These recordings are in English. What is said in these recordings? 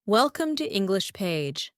Welcome to English Page.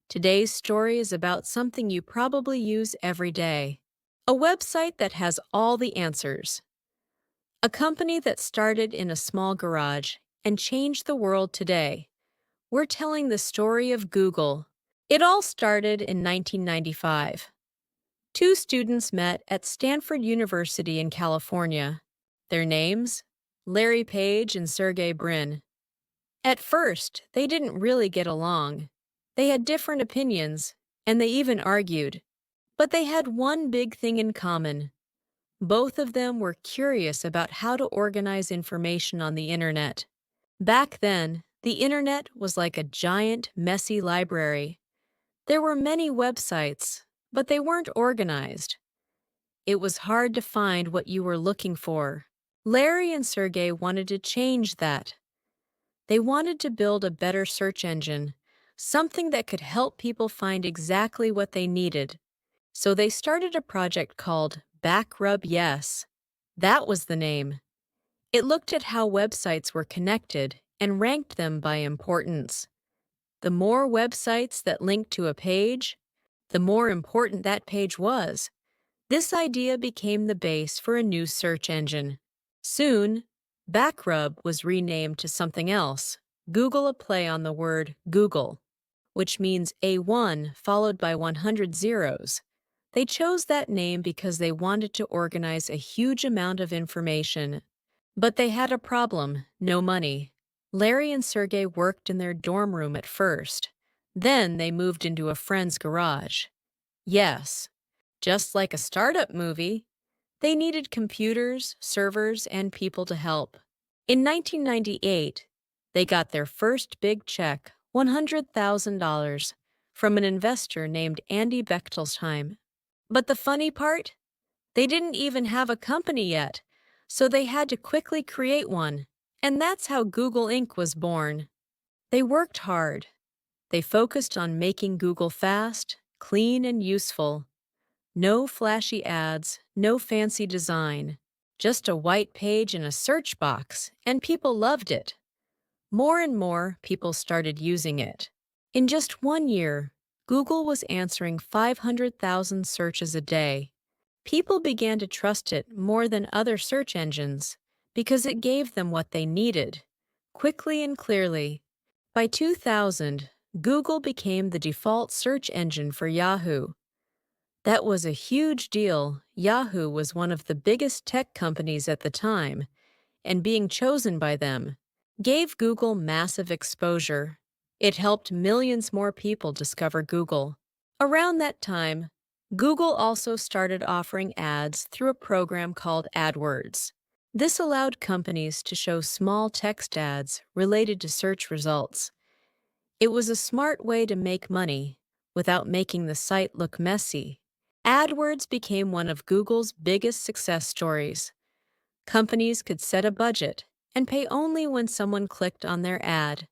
Today's story is about something you probably use every day. A website that has all the answers. A company that started in a small garage and changed the world today. We're telling the story of Google. It all started in 1995. Two students met at Stanford University in California. Their names? Larry Page and Sergey Brin. At first, they didn't really get along. They had different opinions, and they even argued. But they had one big thing in common. Both of them were curious about how to organize information on the internet. Back then, the internet was like a giant, messy library. There were many websites, but they weren't organized. It was hard to find what you were looking for. Larry and Sergey wanted to change that. They wanted to build a better search engine, something that could help people find exactly what they needed. So they started a project called Backrub Yes. That was the name. It looked at how websites were connected and ranked them by importance. The more websites that linked to a page, the more important that page was. This idea became the base for a new search engine. Soon, Backrub was renamed to something else, Google, a play on the word Google, which means A1 followed by 100 zeros. They chose that name because they wanted to organize a huge amount of information. But they had a problem: no money. Larry and Sergey worked in their dorm room at first. Then they moved into a friend's garage. Yes, just like a startup movie, they needed computers, servers, and people to help. In 1998, they got their first big check, $100,000, from an investor named Andy Bechtolsheim. But the funny part? They didn't even have a company yet, so they had to quickly create one. And that's how Google Inc. was born. They worked hard. They focused on making Google fast, clean, and useful. No flashy ads, no fancy design. Just a white page and a search box, and people loved it. More and more people started using it. In just 1 year, Google was answering 500,000 searches a day. People began to trust it more than other search engines because it gave them what they needed, quickly and clearly. By 2000, Google became the default search engine for Yahoo. That was a huge deal. Yahoo was one of the biggest tech companies at the time, and being chosen by them gave Google massive exposure. It helped millions more people discover Google. Around that time, Google also started offering ads through a program called AdWords. This allowed companies to show small text ads related to search results. It was a smart way to make money without making the site look messy. AdWords became one of Google's biggest success stories. Companies could set a budget and pay only when someone clicked on their ad.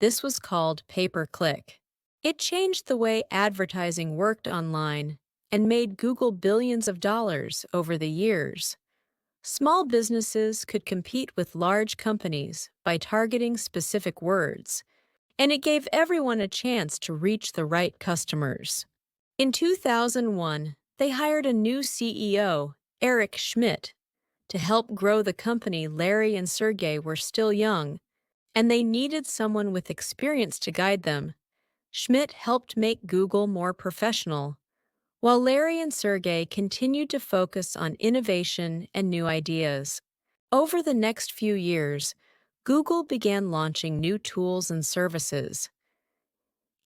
This was called pay-per-click. It changed the way advertising worked online and made Google billions of dollars over the years. Small businesses could compete with large companies by targeting specific words, and it gave everyone a chance to reach the right customers. In 2001, they hired a new CEO, Eric Schmidt. To help grow the company, Larry and Sergey were still young, and they needed someone with experience to guide them. Schmidt helped make Google more professional, while Larry and Sergey continued to focus on innovation and new ideas. Over the next few years, Google began launching new tools and services.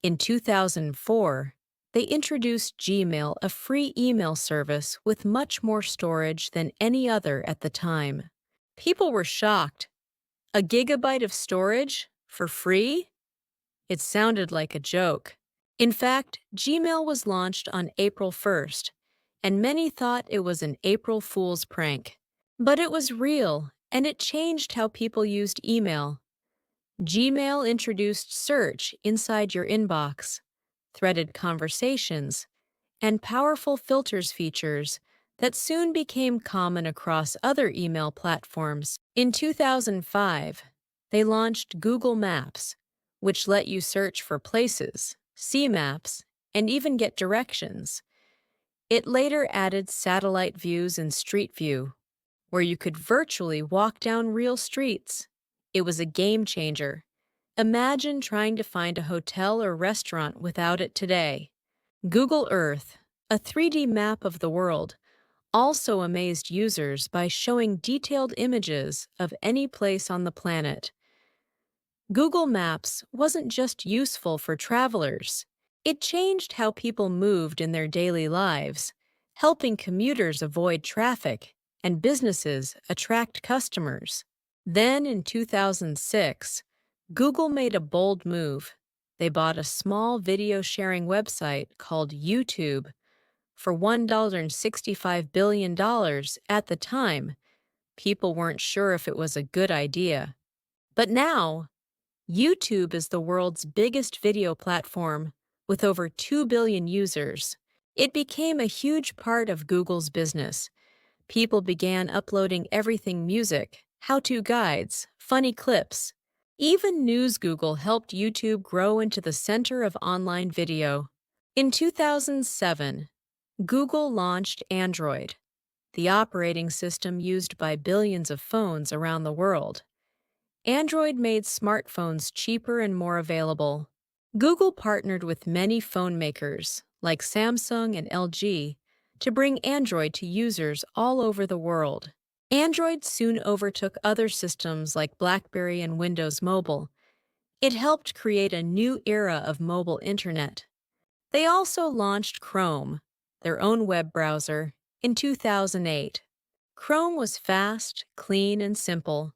In 2004, they introduced Gmail, a free email service with much more storage than any other at the time. People were shocked. A gigabyte of storage? For free? It sounded like a joke. In fact, Gmail was launched on April 1st, and many thought it was an April Fool's prank. But it was real, and it changed how people used email. Gmail introduced search inside your inbox, threaded conversations, and powerful filters features that soon became common across other email platforms. In 2005, they launched Google Maps, which let you search for places, see maps, and even get directions. It later added satellite views and Street View, where you could virtually walk down real streets. It was a game changer. Imagine trying to find a hotel or restaurant without it today. Google Earth, a 3D map of the world, also amazed users by showing detailed images of any place on the planet. Google Maps wasn't just useful for travelers. It changed how people moved in their daily lives, helping commuters avoid traffic and businesses attract customers. Then in 2006, Google made a bold move. They bought a small video sharing website called YouTube for $1.65 billion at the time. People weren't sure if it was a good idea. But now, YouTube is the world's biggest video platform with over 2 billion users. It became a huge part of Google's business. People began uploading everything: music, how-to guides, funny clips. Even News Google helped YouTube grow into the center of online video. In 2007, Google launched Android, the operating system used by billions of phones around the world. Android made smartphones cheaper and more available. Google partnered with many phone makers, like Samsung and LG, to bring Android to users all over the world. Android soon overtook other systems like BlackBerry and Windows Mobile. It helped create a new era of mobile internet. They also launched Chrome, their own web browser, in 2008. Chrome was fast, clean, and simple.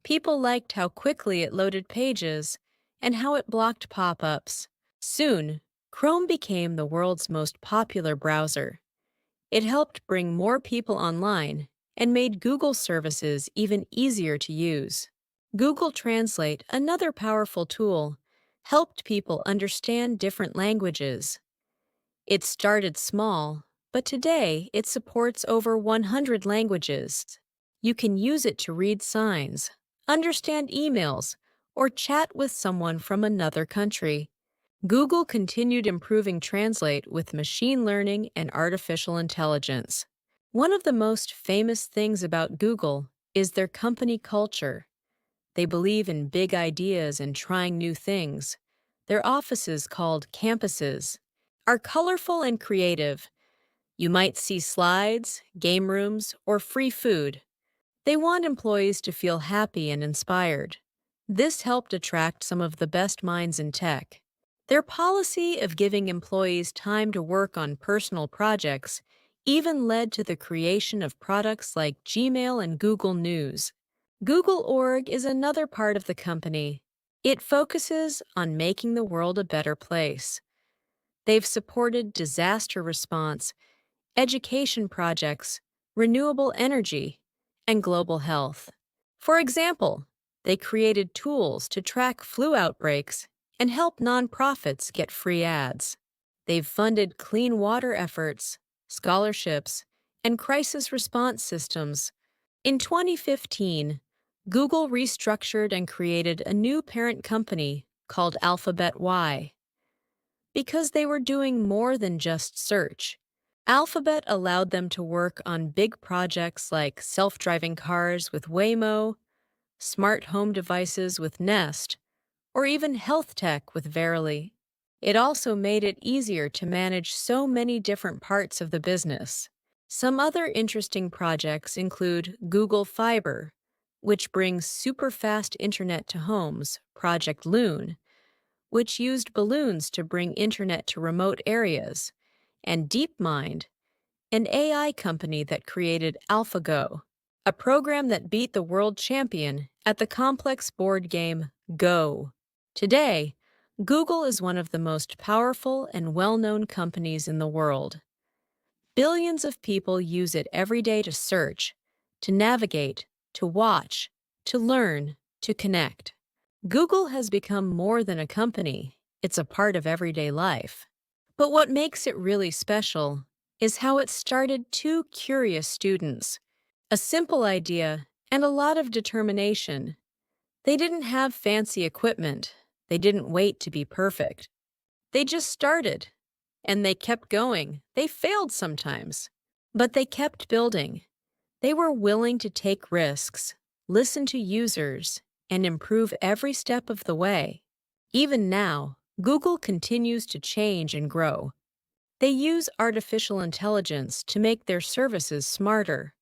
People liked how quickly it loaded pages and how it blocked pop-ups. Soon, Chrome became the world's most popular browser. It helped bring more people online and made Google services even easier to use. Google Translate, another powerful tool, helped people understand different languages. It started small, but today it supports over 100 languages. You can use it to read signs, understand emails, or chat with someone from another country. Google continued improving Translate with machine learning and artificial intelligence. One of the most famous things about Google is their company culture. They believe in big ideas and trying new things. Their offices, called campuses, are colorful and creative. You might see slides, game rooms, or free food. They want employees to feel happy and inspired. This helped attract some of the best minds in tech. Their policy of giving employees time to work on personal projects even led to the creation of products like Gmail and Google News. Google.org is another part of the company. It focuses on making the world a better place. They've supported disaster response, education projects, renewable energy, and global health. For example, they created tools to track flu outbreaks and help nonprofits get free ads. They've funded clean water efforts, scholarships, and crisis response systems. In 2015, Google restructured and created a new parent company called Alphabet Y. Because they were doing more than just search, Alphabet allowed them to work on big projects like self-driving cars with Waymo, smart home devices with Nest, or even health tech with Verily. It also made it easier to manage so many different parts of the business. Some other interesting projects include Google Fiber, which brings super-fast internet to homes, Project Loon, which used balloons to bring internet to remote areas, and DeepMind, an AI company that created AlphaGo, a program that beat the world champion at the complex board game Go. Today, Google is one of the most powerful and well-known companies in the world. Billions of people use it every day to search, to navigate, to watch, to learn, to connect. Google has become more than a company. It's a part of everyday life. But what makes it really special is how it started two curious students. A simple idea and a lot of determination. They didn't have fancy equipment. They didn't wait to be perfect. They just started. And they kept going. They failed sometimes. But they kept building. They were willing to take risks, listen to users, and improve every step of the way. Even now, Google continues to change and grow. They use artificial intelligence to make their services smarter.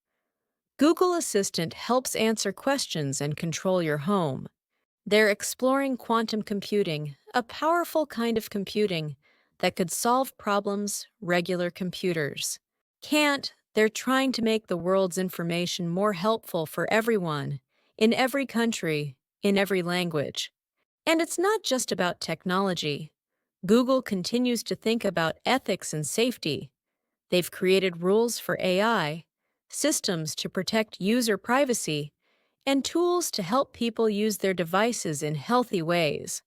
Google Assistant helps answer questions and control your home. They're exploring quantum computing, a powerful kind of computing that could solve problems regular computers can't. They're trying to make the world's information more helpful for everyone, in every country, in every language. And it's not just about technology. Google continues to think about ethics and safety. They've created rules for AI, systems to protect user privacy, and tools to help people use their devices in healthy ways.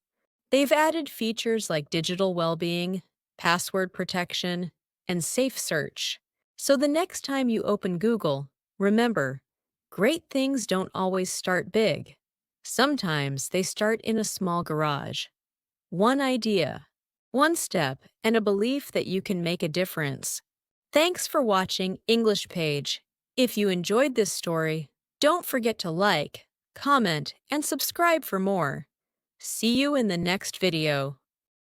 They've added features like digital well-being, password protection, and safe search. So the next time you open Google, remember, great things don't always start big. Sometimes they start in a small garage. One idea, one step, and a belief that you can make a difference. Thanks for watching English Page. If you enjoyed this story, don't forget to like, comment, and subscribe for more. See you in the next video.